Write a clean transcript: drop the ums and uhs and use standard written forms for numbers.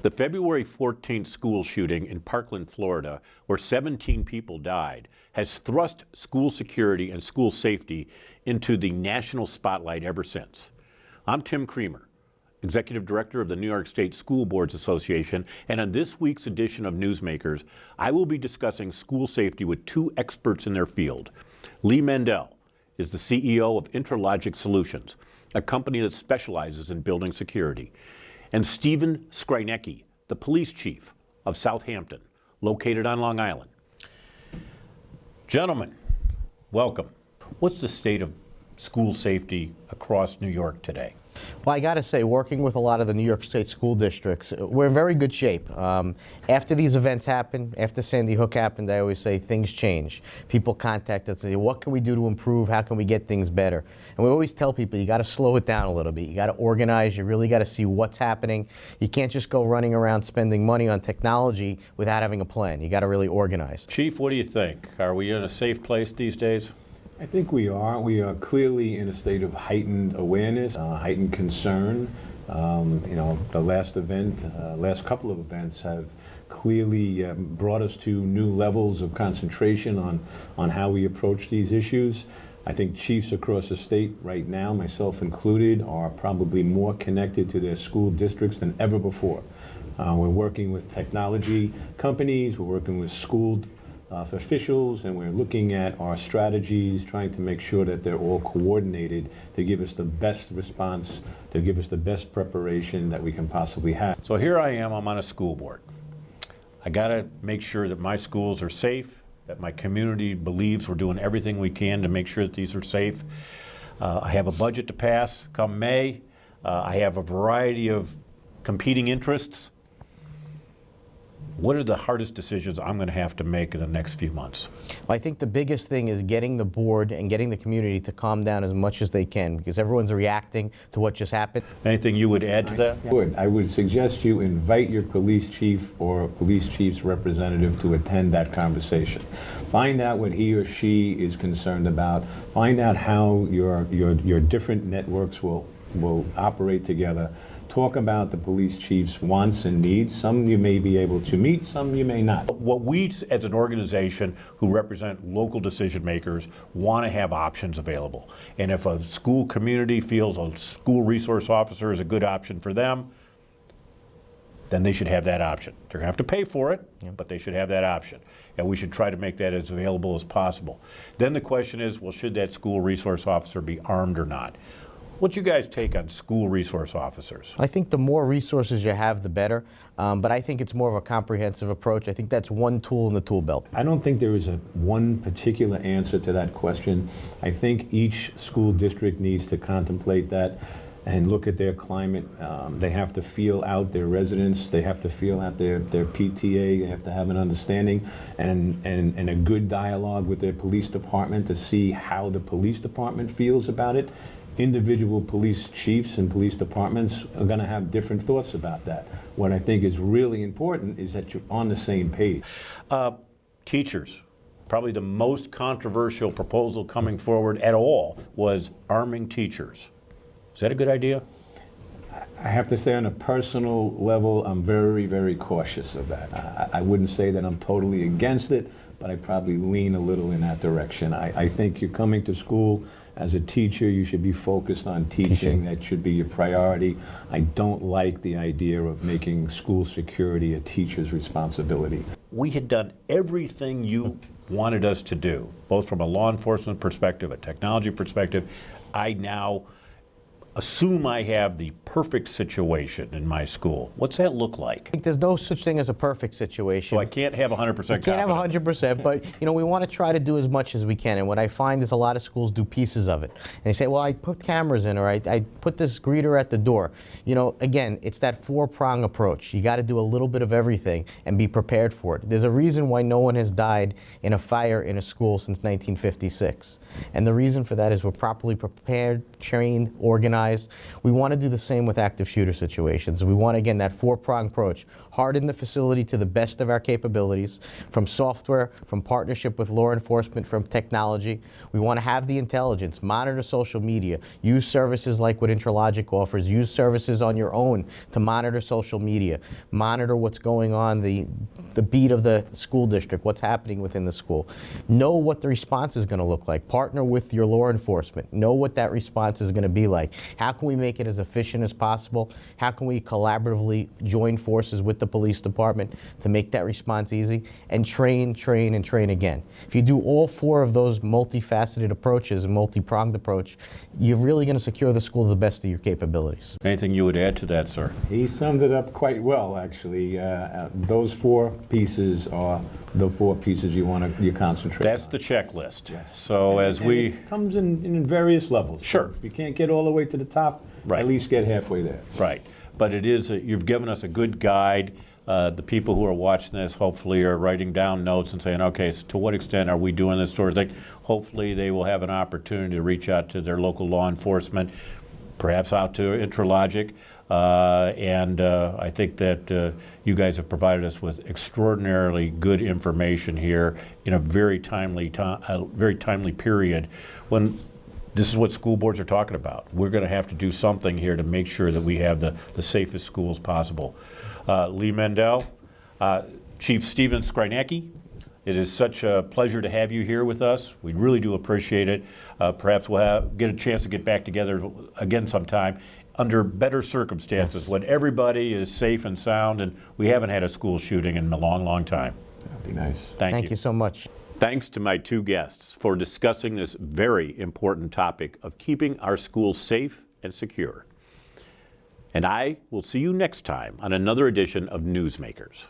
The February 14th school shooting in Parkland, Florida, where 17 people died, has thrust school security and school safety into the national spotlight ever since. I'm Tim Kremer, Executive Director of the New York State School Boards Association, and on this week's edition of Newsmakers, I will be discussing school safety with two experts in their field. Lee Mendel is the CEO of Intralogic Solutions, a company that specializes in building security, and Stephen Skrynecki, the Police Chief of Southampton, located on Long Island. Gentlemen, welcome. What's the state of school safety across New York today? Well, I got to say, working with a lot of the New York State school districts, we're in very good shape. After these events happen, after Sandy Hook happened, I always say things change. People contact us and say, what can we do to improve? How can we get things better? And we always tell people, you got to slow it down a little bit. You got to organize. You really got to see what's happening. You can't just go running around spending money on technology without having a plan. You got to really organize. Chief, what do you think? Are we in a safe place these days? I think we are. We are clearly in a state of heightened awareness, heightened concern. The last couple of events have clearly brought us to new levels of concentration on how we approach these issues. I think chiefs across the state right now, myself included, are probably more connected to their school districts than ever before. We're working with technology companies, we're working with school officials, and we're looking at our strategies, trying to make sure that they're all coordinated to give us the best response, to give us the best preparation that we can possibly have. So here I am, I'm on a school board. I got to make sure that my schools are safe, that my community believes we're doing everything we can to make sure that these are safe. I have a budget to pass come May. I have a variety of competing interests. What are the hardest decisions I'm going to have to make in the next few months? Well, I think the biggest thing is getting the board and getting the community to calm down as much as they can, because everyone's reacting to what just happened. Anything you would add to that? I would suggest you invite your police chief or police chief's representative to attend that conversation. Find out what he or she is concerned about. Find out how your different networks will operate together. Talk about the police chief's wants and needs. Some you may be able to meet, some you may not. What we as an organization who represent local decision makers want to have options available. And if a school community feels a school resource officer is a good option for them, then they should have that option. They're going to have to pay for it, but they should have that option. And we should try to make that as available as possible. Then the question is, well, should that school resource officer be armed or not? What's you guys take on school resource officers? I think the more resources you have, the better. But I think it's more of a comprehensive approach. I think that's one tool in the tool belt. I don't think there is one particular answer to that question. I think each school district needs to contemplate that and look at their climate. They have to feel out their residents. They have to feel out their PTA. They have to have an understanding and a good dialogue with their police department to see how the police department feels about it. Individual police chiefs and police departments are going to have different thoughts about that. What I think is really important is that you're on the same page. Teachers, probably the most controversial proposal coming forward at all was arming teachers. Is that a good idea? I have to say, on a personal level, I'm very, very cautious of that. I wouldn't say that I'm totally against it, but I probably lean a little in that direction. I think you're coming to school as a teacher, you should be focused on teaching. That should be your priority. I don't like the idea of making school security a teacher's responsibility. We had done everything you wanted us to do, both from a law enforcement perspective, a technology perspective. I now assume I have the perfect situation in my school. What's that look like? I think there's no such thing as a perfect situation. So I can't have 100% confidence. You can't have 100%, but we want to try to do as much as we can. And what I find is a lot of schools do pieces of it. And they say, well, I put cameras in, or I put this greeter at the door. Again, it's that four-prong approach. You got to do a little bit of everything and be prepared for it. There's a reason why no one has died in a fire in a school since 1956. And the reason for that is we're properly prepared, trained, organized, organized. We want to do the same with active shooter situations. We want, again, that four-pronged approach. Harden the facility to the best of our capabilities, from software, from partnership with law enforcement, from technology. We want to have the intelligence, monitor social media, use services like what Intralogic offers, use services on your own to monitor social media, monitor what's going on, the beat of the school district, what's happening within the school. Know what the response is going to look like. Partner with your law enforcement. Know what that response is going to be like. How can we make it as efficient as possible? How can we collaboratively join forces with the police department to make that response easy? And train, train, and train again. If you do all four of those multifaceted approaches, a multi-pronged approach, you're really going to secure the school to the best of your capabilities. Anything you would add to that, sir? He summed it up quite well, actually. Those four pieces are the four pieces you concentrate That's on. the checklist. Yes. So as And we, it comes in various levels. Sure. If you can't get all the way to the top, Right. at least get halfway there. right, but it is, you've given us a good guide. The people who are watching this hopefully are writing down notes and saying, okay, so to what extent are we doing this sort of thing? Hopefully they will have an opportunity to reach out to their local law enforcement, perhaps out to Intralogic. I think that you guys have provided us with extraordinarily good information here in a very timely period when this is what school boards are talking about. We're going to have to do something here to make sure that we have the safest schools possible. Lee Mendel, Chief Stephen Skrynacki, it is such a pleasure to have you here with us. We really do appreciate it. Perhaps we'll get a chance to get back together again sometime under better circumstances, when everybody is safe and sound and we haven't had a school shooting in a long, long time. That'd be nice. Thank Thank you so much. Thanks to my two guests for discussing this very important topic of keeping our schools safe and secure. And I will see you next time on another edition of Newsmakers.